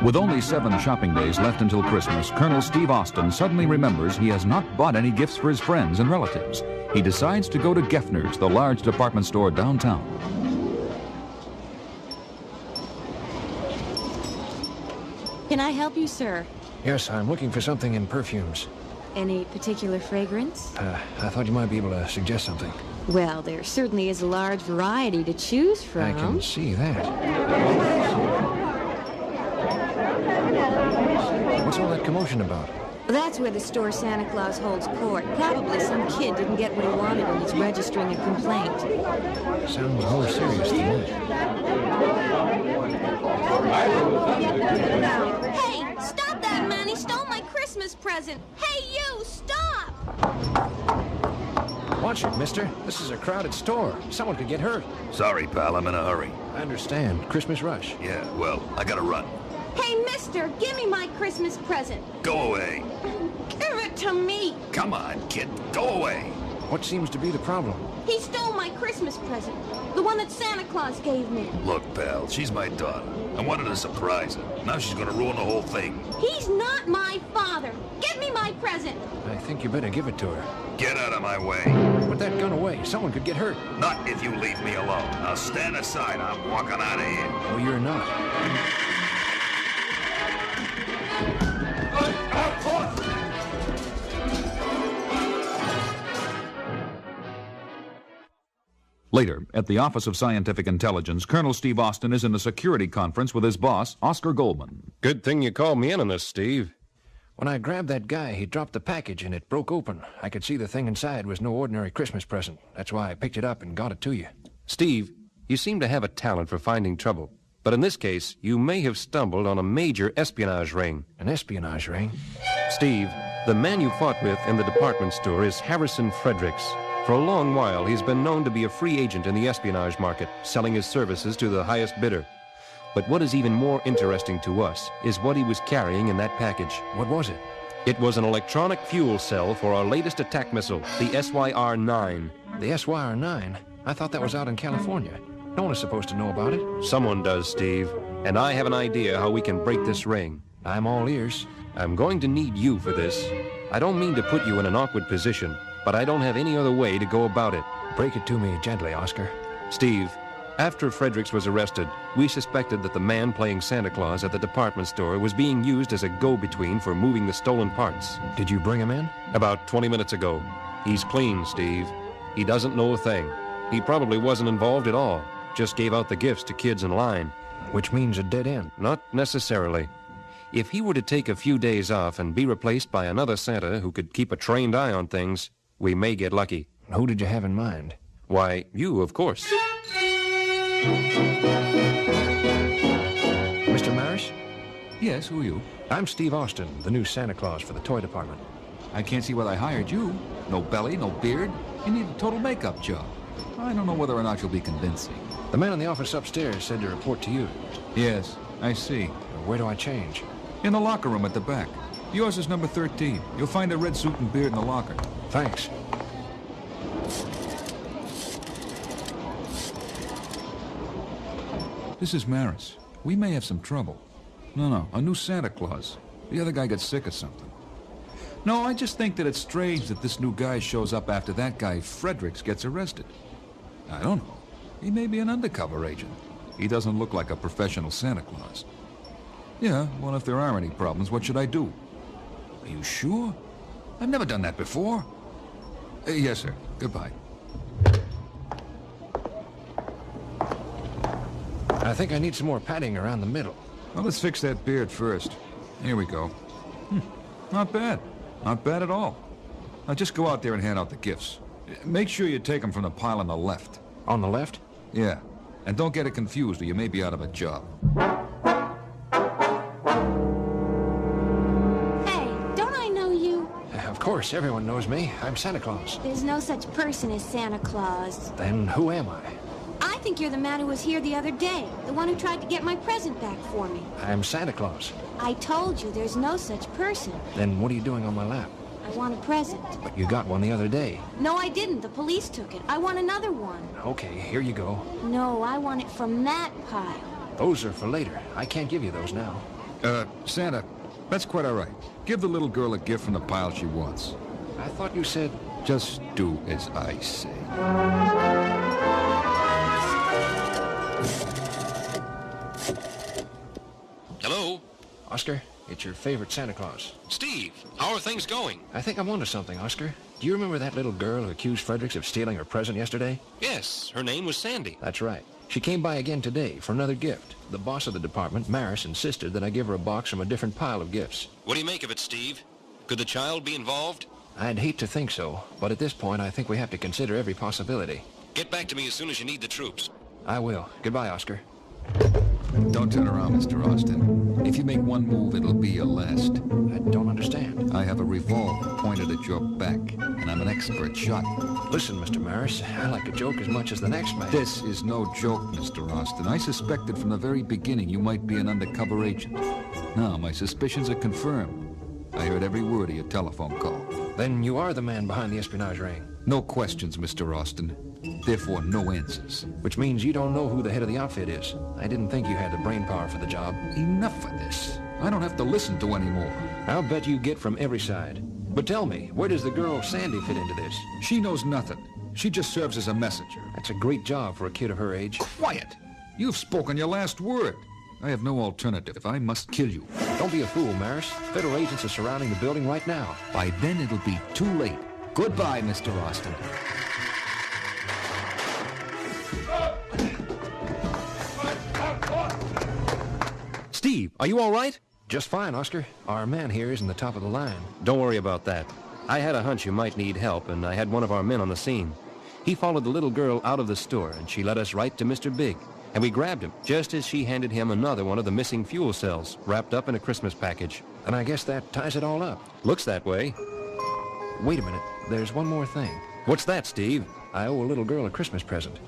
With only 7 shopping days left until Christmas, Colonel Steve Austin suddenly remembers he has not bought any gifts for his friends and relatives. He decides to go to Geffner's, the large department store downtown. Can I help you, sir? Yes, I'm looking for something in perfumes. Any particular fragrance? I thought you might be able to suggest something. Well, there certainly is a large variety to choose from. I can see that. What's all that commotion about? That's where the store Santa Claus holds court. Probably some kid didn't get what he wanted and is registering a complaint. Sounds more serious than that. Hey, stop that, man! He stole my Christmas present! Hey, you, stop! Watch it, mister. This is a crowded store. Someone could get hurt. Sorry, pal, I'm in a hurry. I understand. Christmas rush. Yeah, well, I gotta run. Hey, mister, give me my Christmas present. Go away. Give it to me. Come on, kid, go away. What seems to be the problem? He stole my Christmas present. The one that Santa Claus gave me. Look, pal, she's my daughter. I wanted to surprise her. Now she's gonna ruin the whole thing. He's not my father. Give me my present. I think you better give it to her. Get out of my way. Put that gun away. Someone could get hurt. Not if you leave me alone. Now stand aside. I'm walking out of here. Oh, you're not. Later, at the Office of Scientific Intelligence, Colonel Steve Austin is in a security conference with his boss, Oscar Goldman. Good thing you called me in on this, Steve. When I grabbed that guy, he dropped the package and it broke open. I could see the thing inside was no ordinary Christmas present. That's why I picked it up and got it to you. Steve, you seem to have a talent for finding trouble. But in this case, you may have stumbled on a major espionage ring. An espionage ring? Steve, the man you fought with in the department store is Harrison Fredericks. For a long while, he's been known to be a free agent in the espionage market, selling his services to the highest bidder. But what is even more interesting to us is what he was carrying in that package. What was it? It was an electronic fuel cell for our latest attack missile, the SYR-9. The SYR-9? I thought that was out in California. No one is supposed to know about it. Someone does, Steve. And I have an idea how we can break this ring. I'm all ears. I'm going to need you for this. I don't mean to put you in an awkward position, but I don't have any other way to go about it. Break it to me gently, Oscar. Steve, after Fredericks was arrested, we suspected that the man playing Santa Claus at the department store was being used as a go-between for moving the stolen parts. Did you bring him in? About 20 minutes ago. He's clean, Steve. He doesn't know a thing. He probably wasn't involved at all. Just gave out the gifts to kids in line. Which means a dead end. Not necessarily. If he were to take a few days off and be replaced by another Santa who could keep a trained eye on things, we may get lucky. Who did you have in mind? Why, you, of course. Mr. Maris? Yes, who are you? I'm Steve Austin, the new Santa Claus for the toy department. I can't see why I hired you. No belly, no beard. You need a total makeup job. I don't know whether or not you'll be convincing. The man in the office upstairs said to report to you. Yes, I see. Where do I change? In the locker room at the back. Yours is number 13. You'll find a red suit and beard in the locker. Thanks. This is Maris. We may have some trouble. No, a new Santa Claus. The other guy got sick or something. No, I just think that it's strange that this new guy shows up after that guy, Fredericks, gets arrested. I don't know. He may be an undercover agent. He doesn't look like a professional Santa Claus. Yeah, well, if there are any problems, what should I do? Are you sure? I've never done that before. Yes, sir. Goodbye. I think I need some more padding around the middle. Well, let's fix that beard first. Here we go. Not bad. Not bad at all. Now just go out there and hand out the gifts. Make sure you take them from the pile on the left. On the left? Yeah. And don't get it confused or you may be out of a job. Hey, don't I know you? Of course, everyone knows me. I'm Santa Claus. There's no such person as Santa Claus. Then who am I? I think you're the man who was here the other day, the one who tried to get my present back for me. I'm Santa Claus. I told you there's no such person. Then what are you doing on my lap? I want a present. But you got one the other day. No, I didn't. The police took it. I want another one. Okay, here you go. No, I want it from that pile. Those are for later. I can't give you those now. Santa, that's quite all right. Give the little girl a gift from the pile she wants. I thought you said... Just do as I say. Hello? Oscar, it's your favorite Santa Claus. Steve, how are things going? I think I'm onto something, Oscar. Do you remember that little girl who accused Fredericks of stealing her present yesterday? Yes, her name was Sandy. That's right. She came by again today for another gift. The boss of the department, Maris, insisted that I give her a box from a different pile of gifts. What do you make of it, Steve? Could the child be involved? I'd hate to think so, but at this point I think we have to consider every possibility. Get back to me as soon as you need the troops. I will. Goodbye, Oscar. Don't turn around, Mr. Austin. If you make one move, it'll be your last. I don't understand. I have a revolver pointed at your back, and I'm an expert shot. Listen, Mr. Maris, I like a joke as much as the next man. This is no joke, Mr. Austin. I suspected from the very beginning you might be an undercover agent. Now, my suspicions are confirmed. I heard every word of your telephone call. Then you are the man behind the espionage ring. No questions, Mr. Austin. Therefore, no answers. Which means you don't know who the head of the outfit is. I didn't think you had the brain power for the job. Enough of this. I don't have to listen to any more. I'll bet you get from every side. But tell me, where does the girl Sandy fit into this? She knows nothing. She just serves as a messenger. That's a great job for a kid of her age. Quiet! You've spoken your last word. I have no alternative. I must kill you. Don't be a fool, Maris. Federal agents are surrounding the building right now. By then, it'll be too late. Goodbye, Mr. Austin. Steve, are you all right? Just fine, Oscar. Our man here isn't the top of the line. Don't worry about that. I had a hunch you might need help, and I had one of our men on the scene. He followed the little girl out of the store, and she led us right to Mr. Big. And we grabbed him, just as she handed him another one of the missing fuel cells, wrapped up in a Christmas package. And I guess that ties it all up. Looks that way. Wait a minute. There's one more thing. What's that, Steve? I owe a little girl a Christmas present.